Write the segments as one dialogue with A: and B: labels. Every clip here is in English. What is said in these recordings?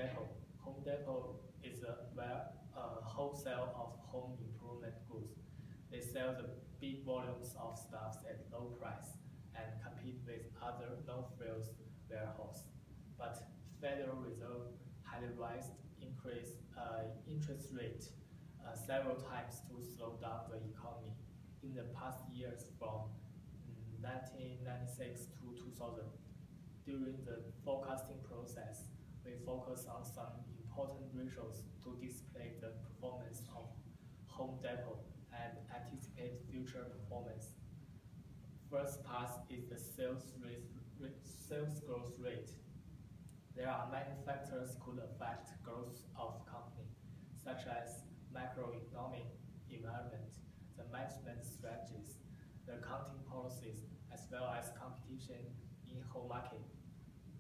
A: Depot. Home Depot is a wholesale of home improvement goods. They sell the big volumes of stuffs at low price and compete with other no-frills warehouses. But Federal Reserve had raised interest rate several times to slow down the economy. In the past years, from 1996 to 2000, during the forecasting process, we focus on some important ratios to display the performance of Home Depot and anticipate future performance. First task is the sales growth rate. There are many factors could affect growth of company, such as macroeconomic environment, the management strategies, the accounting policies, as well as competition in home market.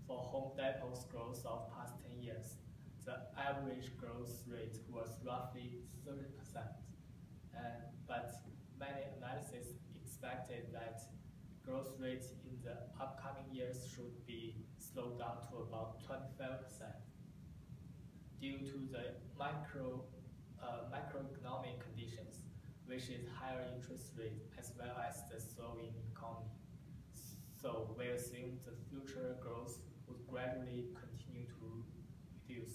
A: For Home Depot's growth of past 10 years, the average growth rate was roughly 30%. But many analysts expected that growth rate in the upcoming years should be slowed down to about 25% due to the macroeconomic conditions, which is higher interest rate as well as the slowing economy. So we assume the future growth would gradually continue to reduce.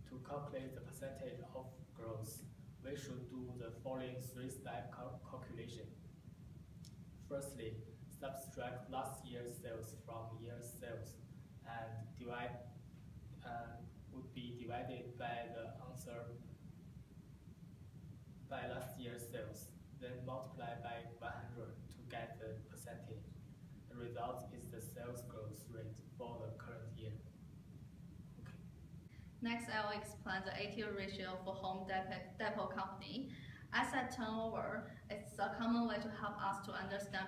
A: To calculate the percentage of growth, we should do the following three-step calculation. Firstly, subtract last year's sales from year's sales and would be divided by the answer by last year's sales, then multiply by 100 to get the percentage. The result is the sales growth rate for the current year. Okay.
B: Next, I will explain the ATO ratio for Home Depot company. Asset turnover is a common way to help us to understand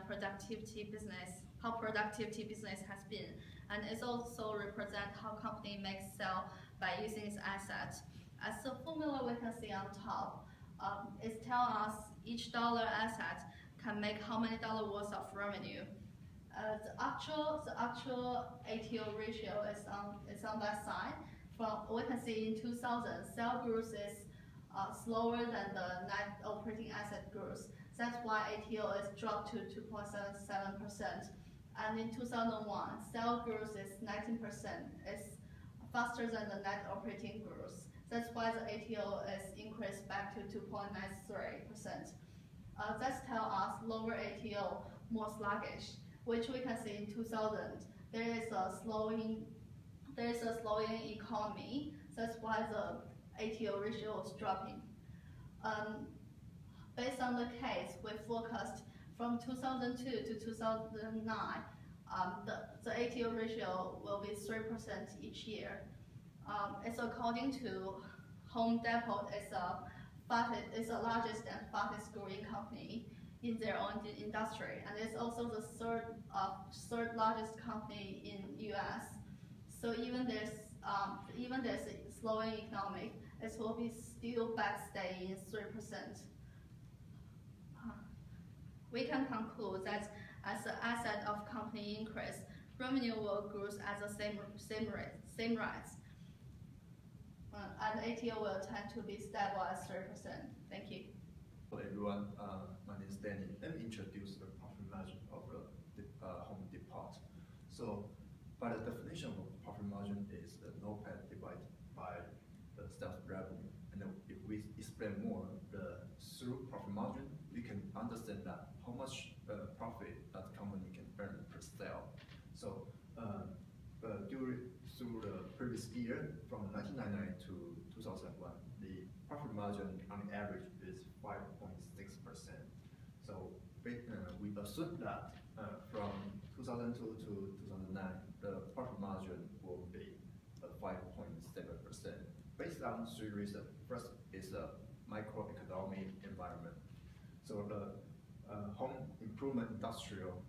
B: how productivity business has been, and it also represents how company makes sale by using its assets. As the formula we can see on top, it tells us each dollar asset can make how many dollar worth of revenue. The actual ATO ratio is on that side. We can see in 2000, sale growth is slower than the net operating asset growth. That's why ATO is dropped to 2.77%. And in 2001, sale growth is 19%. It's faster than the net operating growth. That's why the ATO is increased back to 2.93%. That tells us lower ATO, more sluggish, which we can see in 2000. There is a slowing economy. That's why the ATO ratio is dropping. Based on the case, we forecast from 2002 to 2009, the ATO ratio will be 3% each year. It's according to Home Depot is the largest and fastest growing company in their own industry, and it's also the third largest company in US. So even there's a slowing economic, it will be still staying 3%. We can conclude that as the asset of company increase, revenue will grow at the same rate. And ATO will tend to be stable at 3%. Thank you.
C: Hello everyone, my name is Danny. Let me introduce the profit margin of the Home Depot. So, by the definition of profit margin is the NOPAT divided by the sales revenue. And if we explain more through profit margin, we can understand that how much profit that company can earn per sale. So, through the previous year, from 1999 to 2001, the profit margin on average is 5.6%. So we assume that from 2002 to 2009, the profit margin will be 5.7%. Based on three reasons. First is the microeconomic environment. So the home improvement industrial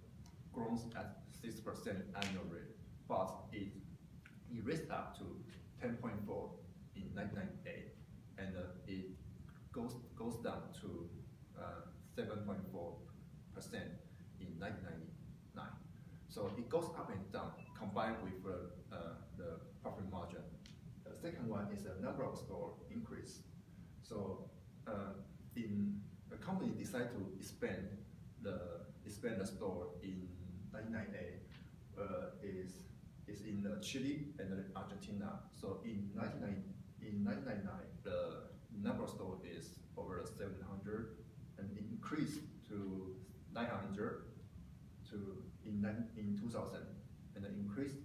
C: grows at 6% annually, but it raised up to 10.4 in 1998, and it goes down to 7.4% in 1999. So it goes up and down combined with the profit margin. second one is the number of store increase. So in the company decide to expand the store in 1998 is in Chile and Argentina. So in 1999 the number of store is over 700 and it increased to 900 in 2000 and increased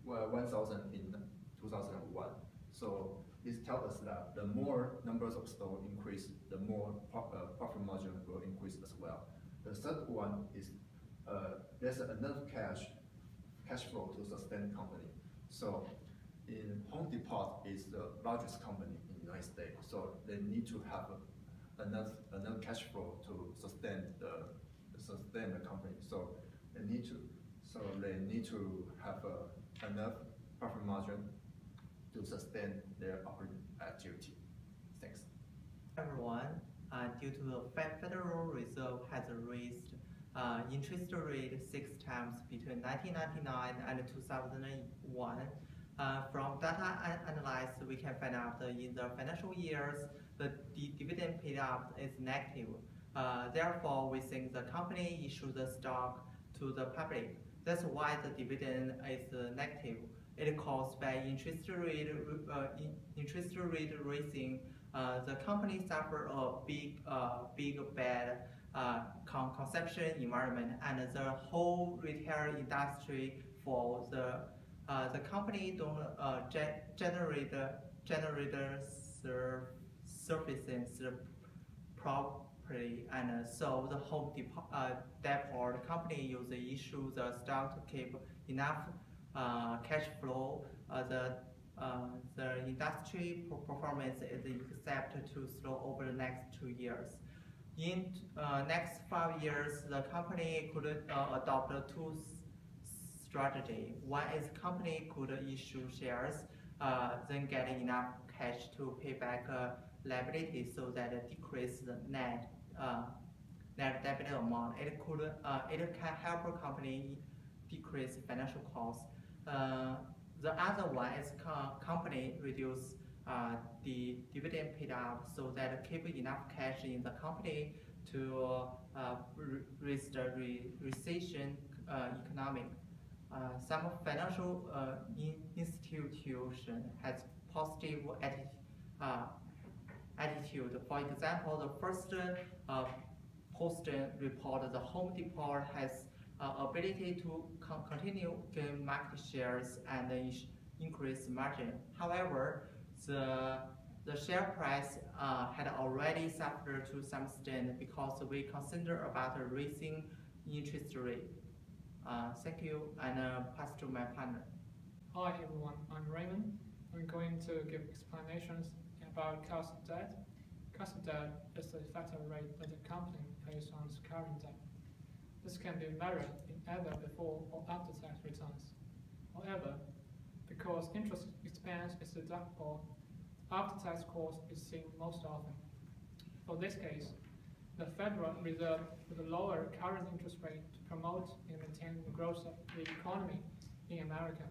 C: 1,000 in 2001. So this tells us that the more numbers of stores increase, the more profit margin will increase as well. The third one is there's enough cash flow to sustain the company. So in Home Depot is the largest company in the United States, so they need to have enough cash flow to sustain the company. So they need to have enough profit margin to sustain their operating activity. Thanks.
D: Everyone, due to the Federal Reserve has raised interest rate 6 times between 1999 and 2001. From data analysis, we can find out that in the financial years, the dividend paid out is negative. Therefore, we think the company issued the stock to the public. That's why the dividend is negative. It is caused by interest rate raising. The company suffer a big bad consumption environment, and the whole retail industry for the company don't generate services properly, and so the Home Depot company use the issue the stock to keep enough cash flow. The industry performance is expected to slow over the next 2 years. In next 5 years, the company could adopt 2 strategy. One is company could issue shares, then get enough cash to pay back liability, so that it decrease the net debt amount. It can help a company decrease financial costs. The other one is company reduce the dividend paid out, so that keep enough cash in the company to resist the recession economic. Some financial institution has positive attitude. For example, the first post report, the Home Depot has ability to continue gain market shares and increase margin. However, the share price had already suffered to some extent because we consider about raising interest rate. Thank you, and pass to my partner.
E: Hi everyone, I'm Raymond. I'm going to give explanations about cost of debt. Cost of debt is the effective rate that the company pays on its current debt. This can be measured in either before or after tax returns. However, because interest expense is deductible, after-tax cost is seen most often. For this case, the Federal Reserve would lower current interest rate to promote and maintain the growth of the economy in America.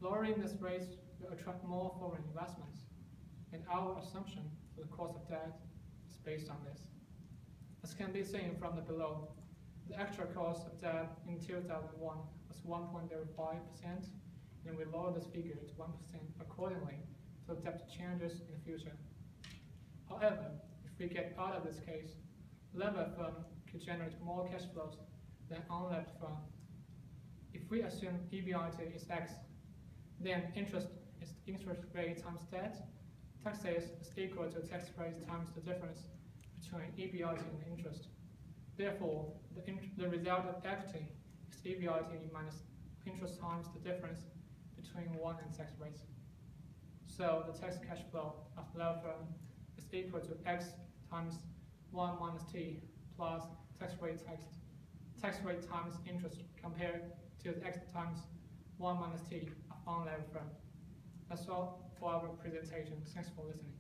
E: Lowering this rate will attract more foreign investments, and our assumption for the cost of debt is based on this. As can be seen from the below, the actual cost of debt in 2001 was 1.05%, and we lowered this figure to 1% accordingly to adapt to changes in the future. However, if we get out of this case, levered firm could generate more cash flows than unlevered firm. If we assume EBIT is X, then interest is interest rate times debt, taxes is equal to tax rate times the difference between EBIT and interest. Therefore, the result of equity is EBIT minus interest times the difference between 1 and tax rates. So the tax cash flow of levered firm is equal to X times 1 minus T plus tax rate times interest compared to X times 1 minus T of unlevered firm. That's all for our presentation. Thanks for listening.